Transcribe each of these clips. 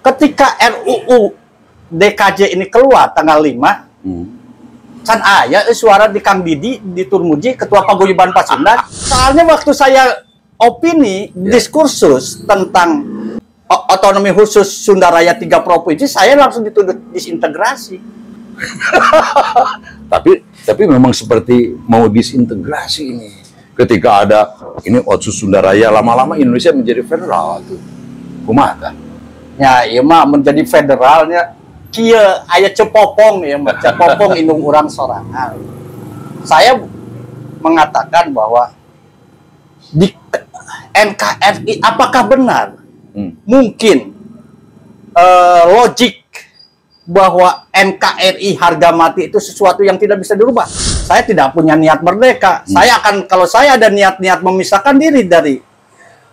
ketika RUU DKJ ini keluar tanggal 5, kan aya suara di Kang Didi, di Turmuji, Ketua Paguyuban Pasundan. Soalnya waktu saya opini, diskursus tentang otonomi khusus Sunda Raya 3 provinsi, saya langsung dituduh disintegrasi. Tapi memang seperti mau disintegrasi ini. Ketika ada ini Otsus Sunda Raya, lama-lama Indonesia menjadi federal tuh. Kumaha? Ya, iya mah menjadi federalnya kia aya cepopong ya, cepopong indung urang sorangan. Saya mengatakan bahwa di NKRI apakah benar mungkin logik bahwa NKRI harga mati itu sesuatu yang tidak bisa dirubah. Saya tidak punya niat merdeka. Saya akan, kalau saya ada niat-niat memisahkan diri dari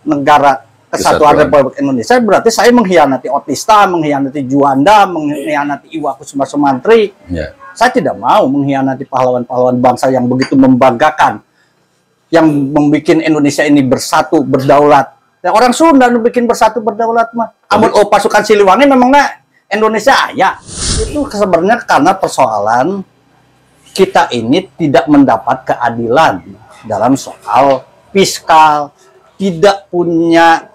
negara Kesatuan Republik Indonesia, berarti saya mengkhianati Otista, mengkhianati Juanda, mengkhianati Iwaku Kusuma Sumantri. Saya tidak mau mengkhianati pahlawan-pahlawan bangsa yang begitu membanggakan, yang membuat Indonesia ini bersatu, berdaulat. Ya, orang Sunda bikin bersatu berdaulat mah. Amun pasukan Siliwangi memangnya Indonesia ya. Itu sebenarnya karena persoalan kita ini tidak mendapat keadilan dalam soal fiskal, tidak punya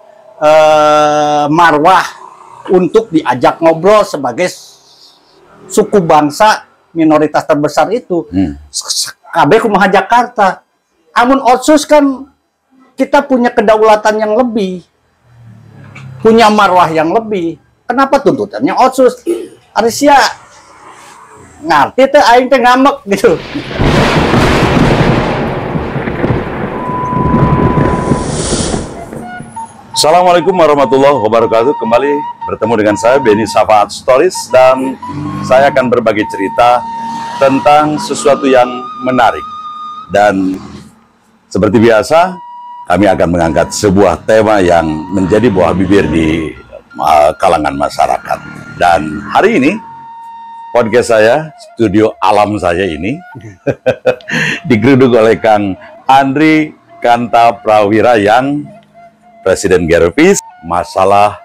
marwah untuk diajak ngobrol sebagai suku bangsa minoritas terbesar itu. KB kumaha Jakarta. Amun Otsus kan kita punya kedaulatan yang lebih, punya marwah yang lebih. Kenapa tuntutannya Otsus? Arisia ngerti teh aing teh ngambek gitu. Assalamualaikum warahmatullahi wabarakatuh. Kembali bertemu dengan saya Benny Safaat Stories, dan saya akan berbagi cerita tentang sesuatu yang menarik. Dan seperti biasa, kami akan mengangkat sebuah tema yang menjadi buah bibir di kalangan masyarakat. Dan hari ini podcast saya, studio alam saya ini digeruduk oleh Kang Andri Kanta Prawira yang Presiden Gervis masalah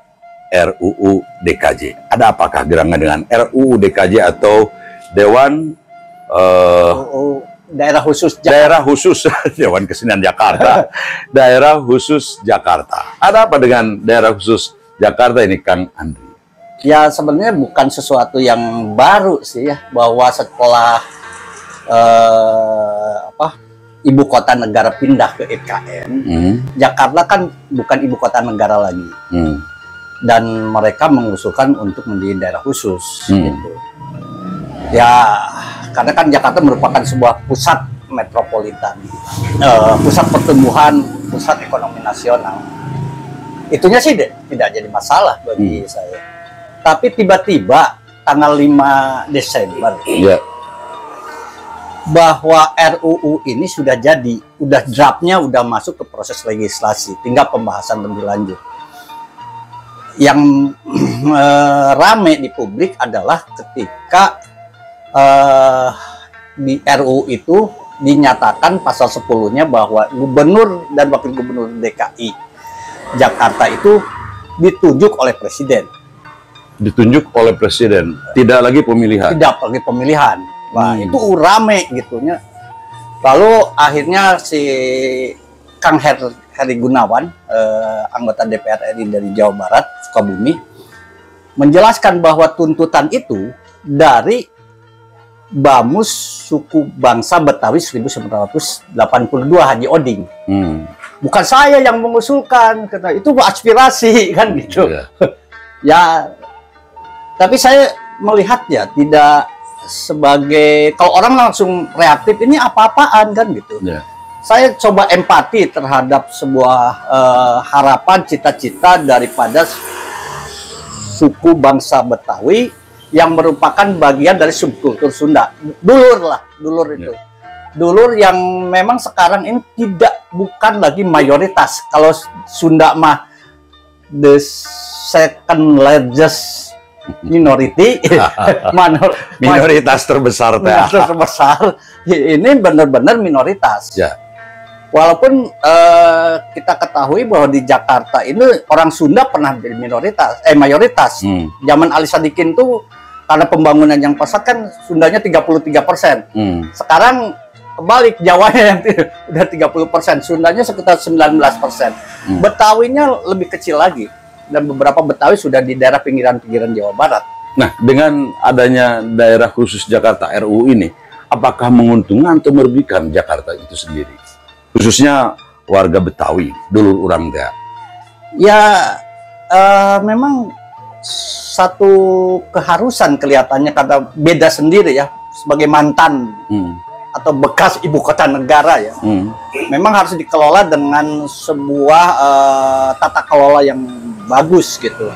RUU DKJ. Ada apakah gerangan dengan RUU DKJ atau Dewan Daerah Khusus Jakarta. Daerah Khusus Dewan Kesenian Jakarta. Daerah Khusus Jakarta. Ada apa dengan Daerah Khusus Jakarta ini, Kang Andri? Ya, sebenarnya bukan sesuatu yang baru sih ya, bahwa setelah ibu kota negara pindah ke IKN, Jakarta kan bukan ibu kota negara lagi, dan mereka mengusulkan untuk menjadi daerah khusus. Gitu. Ya, karena kan Jakarta merupakan sebuah pusat metropolitan, pusat pertumbuhan, pusat ekonomi nasional. Itunya sih tidak jadi masalah bagi saya. Tapi tiba-tiba tanggal 5 Desember bahwa RUU ini sudah jadi, draftnya udah masuk ke proses legislasi, tinggal pembahasan lebih lanjut. Yang rame di publik adalah ketika di RUU itu dinyatakan pasal 10-nya bahwa gubernur dan wakil gubernur DKI Jakarta itu ditunjuk oleh presiden. Ditunjuk oleh presiden, tidak lagi pemilihan. Tidak lagi pemilihan. Nah, itu rame gitunya. Lalu akhirnya si Kang Heri Gunawan, anggota DPR RI dari Jawa Barat, Sukabumi, menjelaskan bahwa tuntutan itu dari Bamus suku bangsa Betawi 1982 Haji Oding. Bukan saya yang mengusulkan, karena itu aspirasi kan gitu. Ya, tapi saya melihatnya tidak sebagai, kalau orang langsung reaktif ini apa-apaan kan gitu. Saya coba empati terhadap sebuah harapan, cita-cita daripada suku bangsa Betawi yang merupakan bagian dari subkultur Sunda. Dulur itu. Dulur yang memang sekarang ini bukan lagi mayoritas. Kalau Sunda mah the second largest minority, minoritas terbesar. Terbesar. Ini benar-benar minoritas. Walaupun kita ketahui bahwa di Jakarta ini orang Sunda pernah jadi mayoritas. Zaman Ali Sadikin tuh karena pembangunan yang pesat kan Sundanya 33%. Sekarang kebalik, Jawanya yang udah 30%, Sundanya sekitar 19%. Betawinya lebih kecil lagi, dan beberapa Betawi sudah di daerah pinggiran-pinggiran Jawa Barat. Nah, dengan adanya daerah khusus Jakarta RUU ini, apakah menguntungkan atau merugikan Jakarta itu sendiri? Khususnya warga Betawi, dulur urang teh. Ya, memang satu keharusan kelihatannya karena beda sendiri ya, sebagai mantan atau bekas ibu kota negara ya. Memang harus dikelola dengan sebuah tata kelola yang bagus gitu.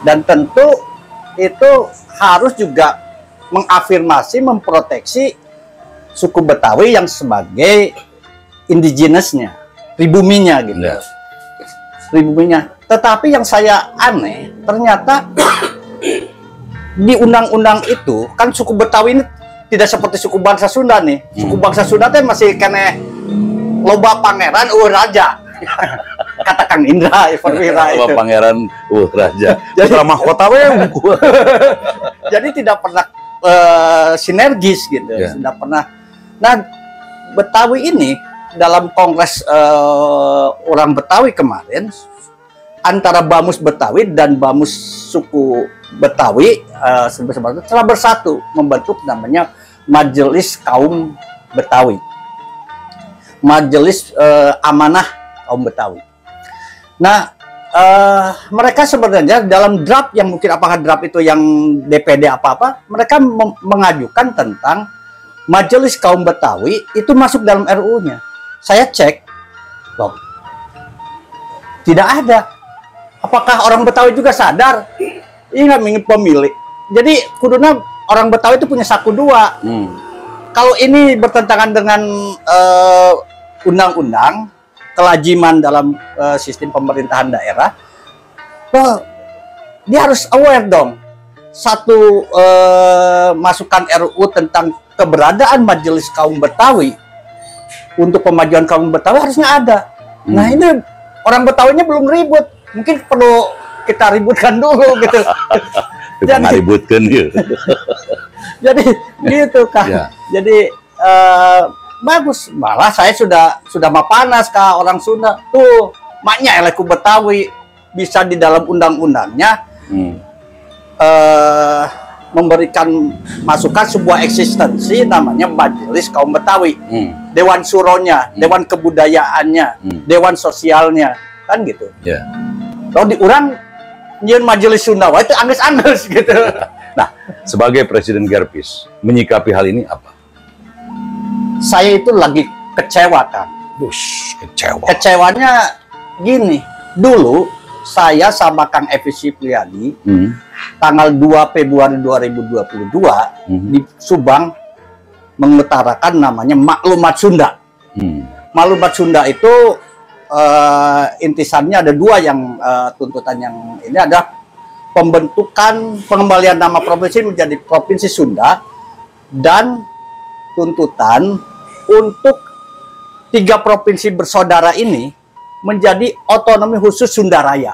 Dan tentu itu harus juga mengafirmasi, memproteksi suku Betawi yang sebagai indigenous-nya, pribuminya gitu. Pribuminya. Tetapi yang saya aneh, ternyata di undang-undang itu kan suku Betawi ini tidak seperti suku bangsa Sunda nih. Suku bangsa Sunda teh masih kena loba pangeran raja. Kata Kang Indra Perwira itu. Loba pangeran raja. Jadi mahkota we. Jadi tidak pernah sinergis gitu. Tidak pernah. Nah, Betawi ini dalam kongres orang Betawi kemarin, antara Bamus Betawi dan Bamus suku Betawi telah bersatu membentuk namanya Majelis Kaum Betawi, Majelis Amanah Kaum Betawi. Nah, mereka sebenarnya dalam draft yang mungkin apakah draft itu yang DPD apa-apa, mereka mengajukan tentang Majelis Kaum Betawi itu masuk dalam RUU-nya. Saya cek, loh, tidak ada. Apakah orang Betawi juga sadar? Ini nggak pemilik. Jadi kuduna orang Betawi itu punya saku dua. Kalau ini bertentangan dengan undang-undang, kelajiman dalam sistem pemerintahan daerah, loh, dia harus aware dong. Satu masukan RUU tentang keberadaan Majelis Kaum Betawi untuk pemajuan kaum Betawi harusnya ada. Nah, ini orang Betawinya belum ribut. Mungkin perlu kita ributkan dulu gitu. Jadi ributkan gitu. Jadi gitu kan. Ya. Jadi bagus. Malah saya sudah mapanas ke orang Sunda. Tuh, maknya eleku Betawi bisa di dalam undang-undangnya memberikan masukan sebuah eksistensi namanya Majelis Kaum Betawi, Dewan Suronya, Dewan Kebudayaannya, Dewan Sosialnya, kan gitu. Kalau diurang nyeun Majelis Sunda itu angges-angges gitu. Nah, sebagai Presiden Gerpis menyikapi hal ini apa? Saya itu lagi kecewa kan. Kecewa. Kecewanya gini, dulu saya sama Kang Evi Supriyadi tanggal 2 Februari 2022 di Subang mengutarakan namanya Maklumat Sunda. Maklumat Sunda itu intisannya ada dua yang tuntutan yang ini ada pembentukan pengembalian nama provinsi menjadi Provinsi Sunda dan tuntutan untuk 3 provinsi bersaudara ini menjadi otonomi khusus Sunda Raya.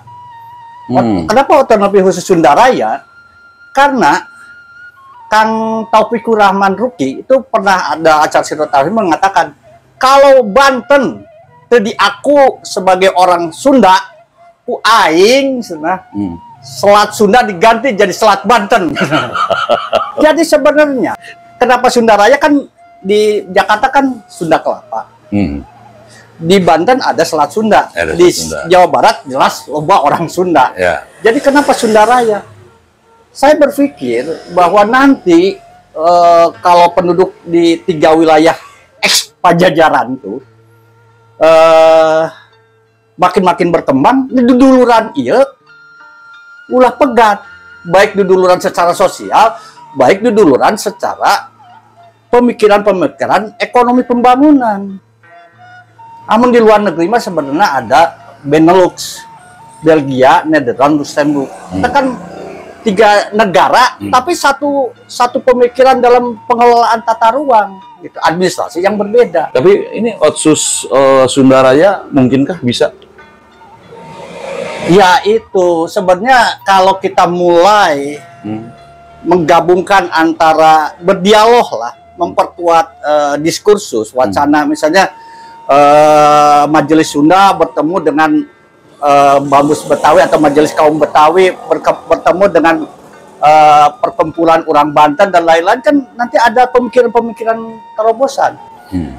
Kenapa otonomi khusus Sunda Raya? Karena Kang Taufikur Rahman Ruki itu pernah ada acara silaturahmi mengatakan kalau Banten itu diaku sebagai orang Sunda, ku aing Selat Sunda diganti jadi Selat Banten. Jadi sebenarnya kenapa Sunda Raya kan di Jakarta kan Sunda Kelapa. Di Banten ada Selat Sunda, di Sunda. Jawa Barat jelas loba orang Sunda. Jadi kenapa Sunda Raya? Saya berpikir bahwa nanti kalau penduduk di 3 wilayah eks Pajajaran itu makin berkembang, duduluran iya ulah pegat, baik duduluran secara sosial, baik duduluran secara pemikiran ekonomi pembangunan. Namun di luar negeri mah sebenarnya ada Benelux, Belgia, Nederland, Luxembourg. Kita kan tiga negara, tapi satu pemikiran dalam pengelolaan tata ruang, gitu, administrasi yang berbeda. Tapi ini Otsus Sundaraya mungkinkah bisa? Ya itu sebenarnya kalau kita mulai menggabungkan antara berdialog lah, memperkuat diskursus wacana, misalnya Majelis Sunda bertemu dengan Bamus Betawi atau Majelis Kaum Betawi bertemu dengan perkumpulan orang Banten dan lain-lain, kan nanti ada pemikiran-pemikiran terobosan.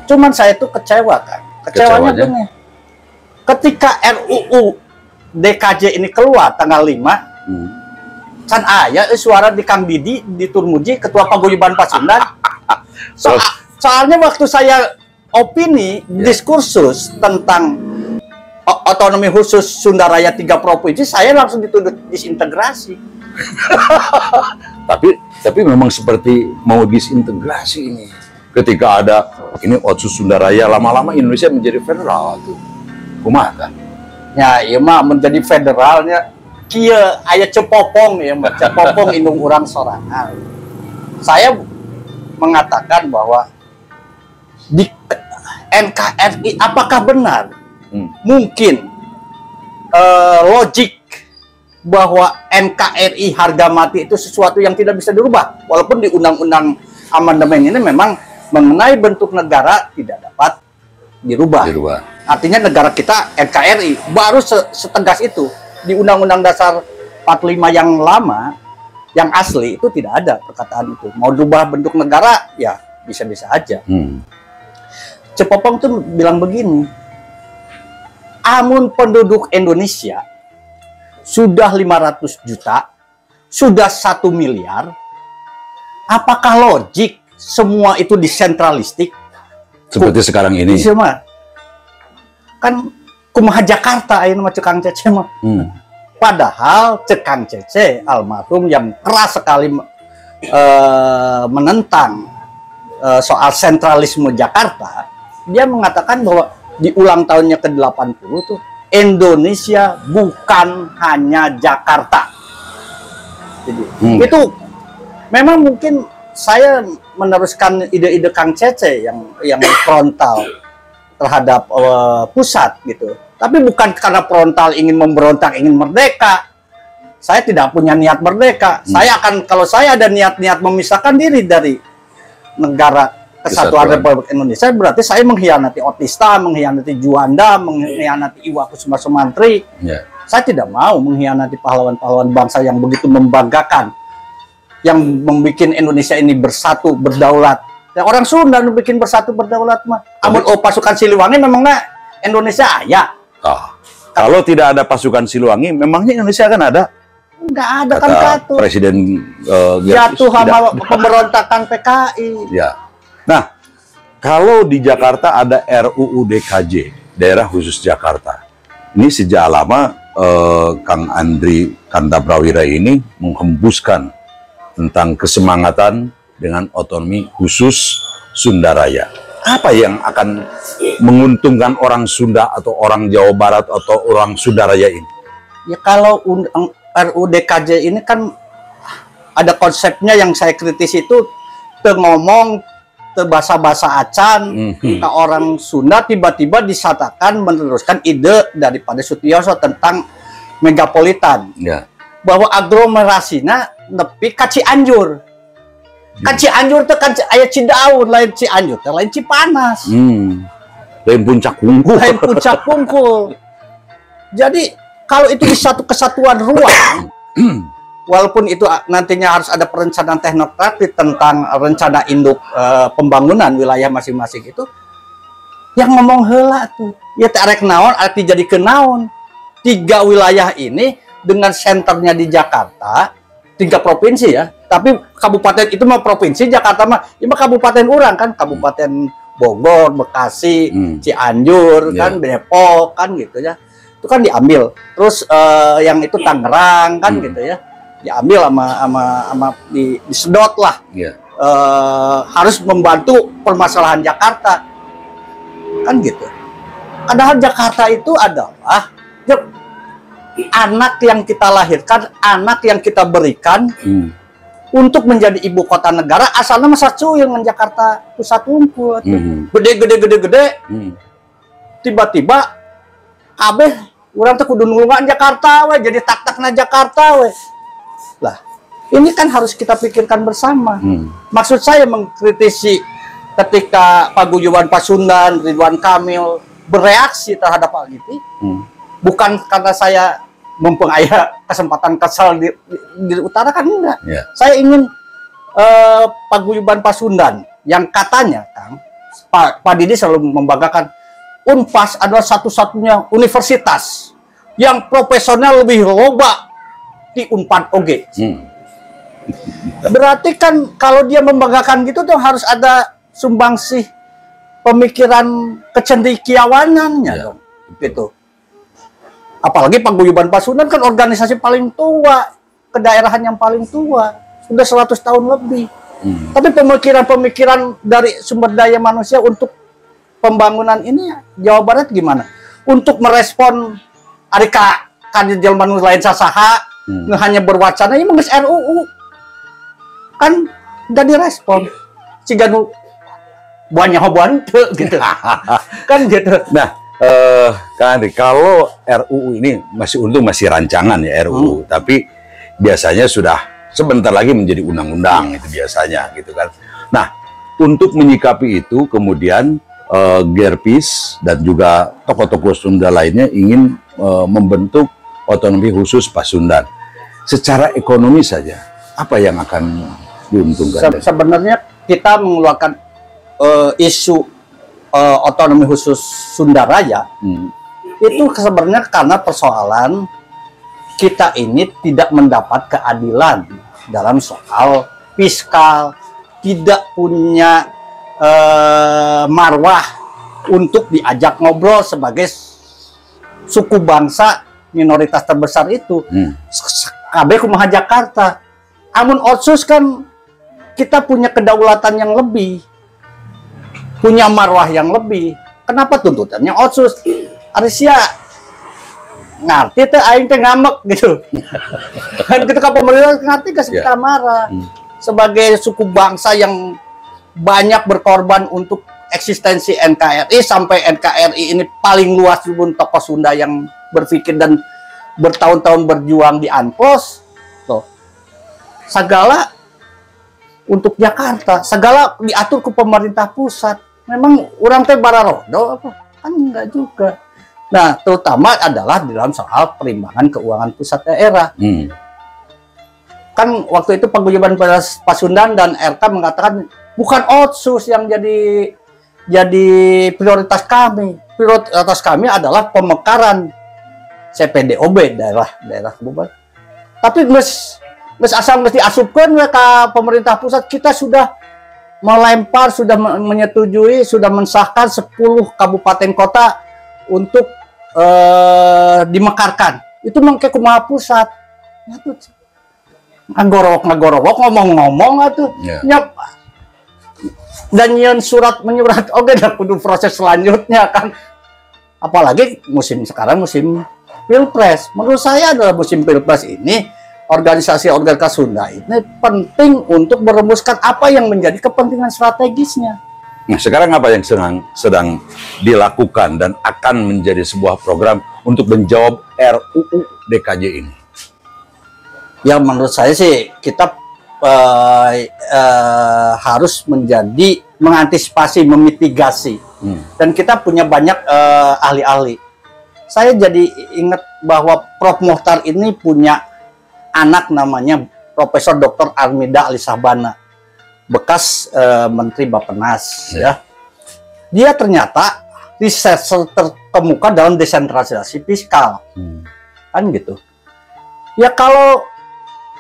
Cuman saya itu kecewa kan. Kecewanya gini. Ketika RUU DKJ ini keluar tanggal 5, kan aya suara di Kang Didi di Turmuji, Ketua Paguyuban Pasundan. Soalnya waktu saya opini diskursus tentang otonomi khusus Sundaraya 3 provinsi, saya langsung dituduh disintegrasi. tapi memang seperti mau disintegrasi ini. Ketika ada ini Otsus Sundaraya, lama-lama Indonesia menjadi federal tuh. Kumaha kan? Ya, iya mah menjadi federalnya kieu aya cepopong ya, cepopong indung urang sorangan. Saya mengatakan bahwa di NKRI apakah benar mungkin logik bahwa NKRI harga mati itu sesuatu yang tidak bisa dirubah, walaupun di undang-undang amandemen ini memang mengenai bentuk negara tidak dapat dirubah. Artinya negara kita NKRI baru setegas itu. Di Undang-Undang Dasar 45 yang lama, yang asli itu tidak ada perkataan itu. Mau dirubah bentuk negara ya bisa-bisa aja. Cepopong tuh bilang begini, amun penduduk Indonesia sudah 500 juta, sudah 1 miliar, apakah logik semua itu disentralistik? Seperti sekarang ini. Kan kumaha Jakarta ayeuna mah Cekang Cece mah. Padahal Cekang Cece almarhum yang keras sekali menentang soal sentralisme Jakarta, dia mengatakan bahwa di ulang tahunnya ke-80 tuh Indonesia bukan hanya Jakarta. Jadi itu memang mungkin saya meneruskan ide-ide Kang Cece yang frontal terhadap pusat gitu. Tapi bukan karena frontal ingin memberontak, ingin merdeka. Saya tidak punya niat merdeka. Saya akan, kalau saya ada niat-niat memisahkan diri dari negara Kesatuan Republik Indonesia, berarti saya mengkhianati Otista, mengkhianati Juanda, mengkhianati Iwa Kusuma Sumantri. Saya tidak mau mengkhianati pahlawan-pahlawan bangsa yang begitu membanggakan, yang membuat Indonesia ini bersatu, berdaulat. Ya, orang Sunda nu bikin bersatu berdaulat mah. Amun pasukan Siliwangi memangnya Indonesia aya. Kalau tidak ada pasukan Siliwangi, memangnya Indonesia akan ada? Enggak ada kan katu. Presiden jatuh sama pemberontakan PKI. Ya. Nah, kalau di Jakarta ada RUU DKJ, Daerah Khusus Jakarta. Ini sejak lama Kang Andri Kantabrawira ini menghembuskan tentang kesemangatan dengan otonomi khusus Sundaraya. Apa yang akan menguntungkan orang Sunda atau orang Jawa Barat atau orang Sundaraya ini? Ya kalau RUU DKJ ini kan ada konsepnya yang saya kritis itu ngomong bahasa-bahasa acan ke orang Sunda, tiba-tiba disatakan meneruskan ide daripada Sutioso tentang megapolitan. Bahwa aglomerasinya nepi ka Cianjur. Kan Cianjur teh kan aya Cidaun, lain Cianjur teh lain Cipanas. Lain Puncak Pungkul. Lain Puncak Pungkul. Jadi kalau itu di satu kesatuan ruang, walaupun itu nantinya harus ada perencanaan teknokratik tentang rencana induk pembangunan wilayah masing-masing itu, yang ngomong heula tuh. Ya teh arek naon, arti jadi kenaon. 3 wilayah ini dengan senternya di Jakarta, 3 provinsi ya. Tapi kabupaten itu mah provinsi, Jakarta mah ya mah kabupaten urang kan, Kabupaten Bogor, Bekasi, Cianjur kan, Depok kan gitu ya. Itu kan diambil. Terus yang itu Tangerang kan gitu ya. Diambil sama disedot lah. Harus membantu permasalahan Jakarta. Kan gitu. Padahal Jakarta itu adalah anak yang kita lahirkan, anak yang kita berikan untuk menjadi ibu kota negara, asalnya masa cuy yang Jakarta pusat unggul, gede, tiba-tiba kabeh orang tuh kudu nulungan Jakarta we, jadi tak-takna Jakarta we. Lah, ini kan harus kita pikirkan bersama. Maksud saya mengkritisi ketika Paguyuban Pasundan, Ridwan Kamil bereaksi terhadap hal itu, bukan karena saya mempunyai kesempatan kesal di utara, kan enggak. Saya ingin Paguyuban Pasundan yang katanya, Kang, Pak Didi selalu membanggakan Unpas adalah satu-satunya universitas yang profesional lebih loba di Unpad oge. Berarti kan kalau dia membanggakan gitu tuh harus ada sumbangsih pemikiran kecendekiawanannya dong. Gitu. Apalagi Paguyuban Pasundan kan organisasi paling tua, kedaerahan yang paling tua, sudah 100 tahun lebih. Tapi pemikiran-pemikiran dari sumber daya manusia untuk pembangunan ini Jawa Barat gimana? Untuk merespon Arika kandidat Jelman lain sasaha, hanya berwacana ini menges RUU. Kan jadi respon. Ciga nu banyak hoban gitu. Kan gitu. Nah, Kang Andri, kalau RUU ini masih rancangan ya RUU, tapi biasanya sudah sebentar lagi menjadi undang-undang itu biasanya gitu kan. Nah, untuk menyikapi itu kemudian Gerpis dan juga tokoh-tokoh Sunda lainnya ingin membentuk otonomi khusus Pasundan. Secara ekonomi saja, apa yang akan diuntungkan? Sebenarnya kita mengeluarkan isu otonomi khusus Sunda Raya itu sebenarnya karena persoalan kita ini tidak mendapat keadilan dalam soal fiskal, tidak punya marwah untuk diajak ngobrol sebagai suku bangsa minoritas terbesar itu. Kabeh kumaha Jakarta. Amun otsus kan kita punya kedaulatan yang lebih, punya marwah yang lebih. Kenapa tuntutannya otsus? Arisia ngerti teh aing teh ngamek gitu. Kan ketika pemerintah ngerti kasih kita marah. Sebagai suku bangsa yang banyak berkorban untuk eksistensi NKRI, sampai NKRI ini paling luas pun tokoh Sunda yang berpikir dan bertahun-tahun berjuang di Ankos. Tuh. Segala untuk Jakarta, segala diatur ke pemerintah pusat. Memang orang teh bararodo apa? Kan enggak juga. Nah, terutama adalah dalam soal perimbangan keuangan pusat daerah. Kan waktu itu Paguyuban Pasundan dan RK mengatakan bukan otsus yang jadi prioritas kami. Prioritas kami adalah pemekaran CPDOB daerah kabupaten. Tapi asal mesti asupkan ke pemerintah pusat, kita sudah melempar, sudah menyetujui, sudah mensahkan 10 kabupaten kota untuk dimekarkan. Itu mengke kumaha pusat. Ngagorowok ngomong-ngomong atuh. Dan yang menyurat oke dah kudu proses selanjutnya kan. Apalagi sekarang musim Pilpres. Menurut saya adalah musim Pilpres ini organisasi-organisasi Sunda ini penting untuk merumuskan apa yang menjadi kepentingan strategisnya. Nah, sekarang apa yang sedang dilakukan dan akan menjadi sebuah program untuk menjawab RUU DKJ ini? Ya menurut saya sih kita harus mengantisipasi, memitigasi, dan kita punya banyak ahli-ahli. Saya jadi ingat bahwa Prof. Mokhtar ini punya anak namanya Profesor Dr. Armida Alisabana, bekas Menteri Bappenas. Ya. Dia ternyata riset terkemuka dalam desentralisasi fiskal, kan gitu. Ya kalau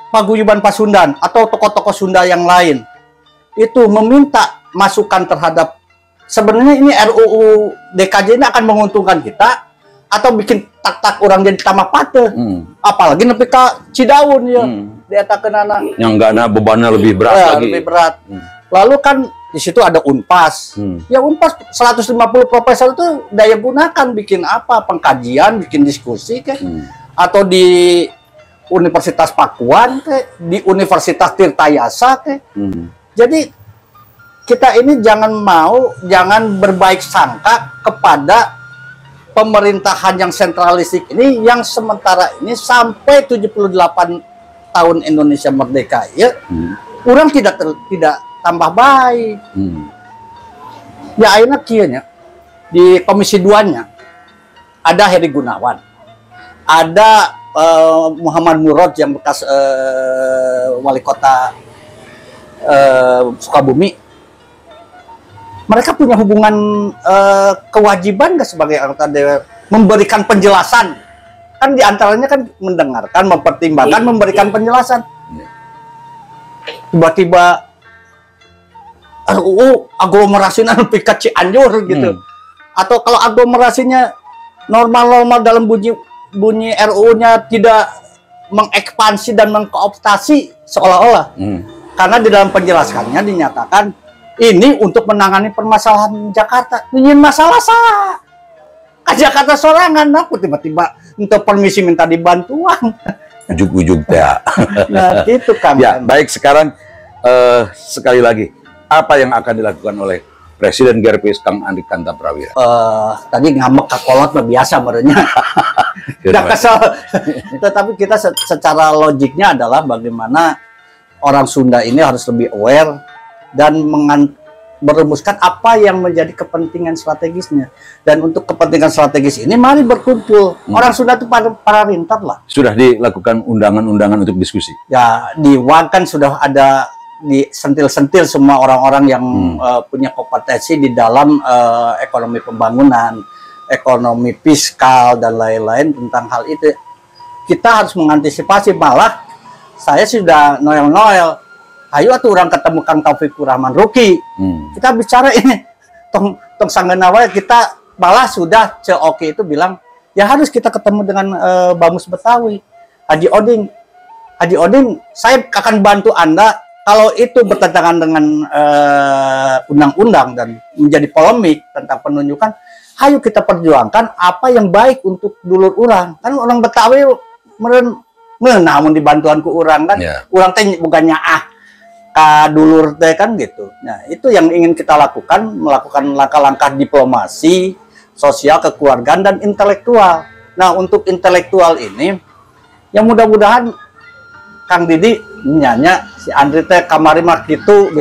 Paguyuban Pasundan atau tokoh-tokoh Sunda yang lain itu meminta masukan terhadap sebenarnya ini RUU DKJ ini akan menguntungkan kita atau bikin tak-tak orang jadi tamak pate. Apalagi nepi ka Cidaun ya. Dietakeun anak. Yang enggak bebannya lebih berat lagi. Lebih berat. Lalu kan di situ ada Unpas. Ya Unpas 150 profesor itu daya gunakan bikin apa? Pengkajian, bikin diskusi kan. atau di Universitas Pakuan, di Universitas Tirtayasa. Jadi kita ini jangan berbaik sangka kepada pemerintahan yang sentralistik ini, yang sementara ini sampai 78 tahun Indonesia merdeka ya, orang tidak tambah baik. Ya akhirnya kianya di Komisi 2-nya ada Heri Gunawan, ada Muhammad Murad yang bekas wali kota Sukabumi. Mereka punya hubungan kewajiban nggak sebagai anggota DPR memberikan penjelasan? Kan diantaranya kan mendengarkan, mempertimbangkan, memberikan penjelasan. Tiba-tiba RUU aglomerasinya lebih ke Cianjur gitu. Atau kalau aglomerasinya normal-normal dalam bunyi RUU-nya tidak mengekspansi dan mengkooptasi seolah-olah. Karena di dalam penjelasannya dinyatakan ini untuk menangani permasalahan Jakarta. Ini masalah sah. Ke Jakarta sorangan, aku tiba-tiba untuk permisi minta dibantuan. Ujug-ujug ya. Nah, gitu kan. Ya, baik sekarang sekali lagi apa yang akan dilakukan oleh Presiden GRPS Kang Andri Kanta Prawira? Tadi ngambek ke kolot mah biasa merenya. Udah kesel. Tetapi kita secara logiknya adalah bagaimana orang Sunda ini harus lebih aware dan merumuskan apa yang menjadi kepentingan strategisnya. Dan untuk kepentingan strategis ini mari berkumpul. Orang Sunda itu para rintar lah. Sudah dilakukan undangan-undangan untuk diskusi? Ya, di WAG kan sudah ada disentil-sentil semua orang-orang yang punya kompetensi di dalam ekonomi pembangunan, ekonomi fiskal, dan lain-lain tentang hal itu. Kita harus mengantisipasi, malah saya sudah noel-noel. Ayo atuh orang ketemu Kang Taufikur Rahman Ruki. Kita bicara ini tong sanggenawa, kita malah sudah COK itu bilang ya harus kita ketemu dengan Bamus Betawi, Haji Oding, saya akan bantu Anda kalau itu bertentangan dengan undang-undang dan menjadi polemik tentang penunjukan. Ayo kita perjuangkan apa yang baik untuk dulur orang. Kan orang Betawi namun dibantuan ku orang kan, orang teh bukannya dulur teh kan gitu. Nah, itu yang ingin kita lakukan, melakukan langkah-langkah diplomasi, sosial, kekeluargaan, dan intelektual. Nah, untuk intelektual ini, yang mudah-mudahan Kang Didi nyanya si Andri teh kamari mah gitu.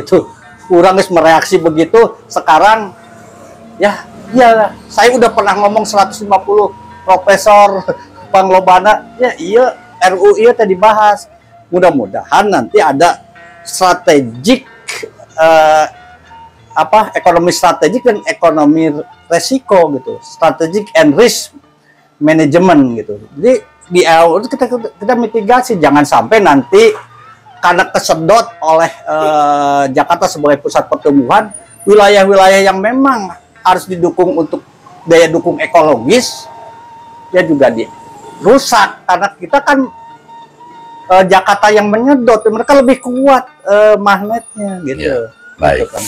Kurang guys mereaksi begitu. Sekarang ya saya udah pernah ngomong 150 profesor panglobana ya iya RUU iya tadi dibahas. Mudah-mudahan nanti ada strategik ekonomi strategik dan ekonomi resiko gitu, strategic and risk management gitu. Jadi di awal kita mitigasi, jangan sampai nanti karena kesedot oleh Jakarta sebagai pusat pertumbuhan, wilayah-wilayah yang memang harus didukung untuk daya dukung ekologis ya juga dirusak karena kita kan Jakarta yang menyedot, mereka lebih kuat magnetnya gitu. Ya, baik. Gitu kan.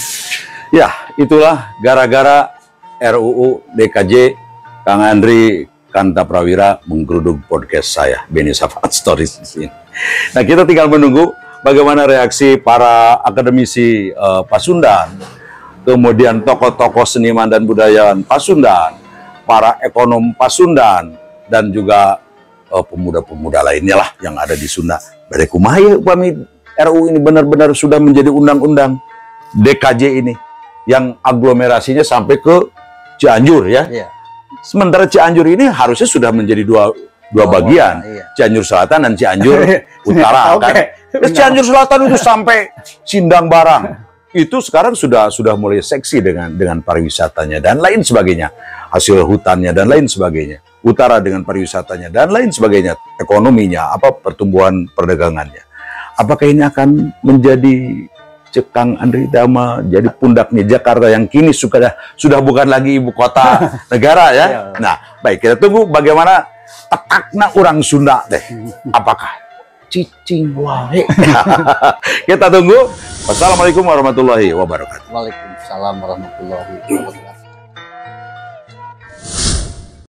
Ya, itulah gara-gara RUU DKJ Kang Andri Kanta Prawira menggeruduk podcast saya, Beni Safaat Stories di sini. Nah, kita tinggal menunggu bagaimana reaksi para akademisi Pasundan, kemudian tokoh-tokoh seniman dan budayawan Pasundan, para ekonom Pasundan, dan juga pemuda-pemuda lainnya lah yang ada di Sunda. Dari kumaha upami RUU ini benar-benar sudah menjadi undang-undang DKJ ini yang aglomerasinya sampai ke Cianjur ya. Sementara Cianjur ini harusnya sudah menjadi dua bagian, Cianjur Selatan dan Cianjur Utara kan. Cianjur Selatan itu sampai Sindang Barang. Itu sekarang sudah mulai seksi dengan pariwisatanya dan lain sebagainya, hasil hutannya dan lain sebagainya. Utara dengan pariwisatanya dan lain sebagainya, ekonominya, pertumbuhan perdagangannya. Apakah ini akan menjadi Kang Andri Dama jadi pundaknya Jakarta yang kini sudah bukan lagi ibu kota negara ya? Nah, baik, kita tunggu bagaimana petakna orang Sunda deh. Apakah cicing wae? Kita tunggu. Wassalamualaikum warahmatullahi wabarakatuh. Waalaikumsalam warahmatullahi wabarakatuh.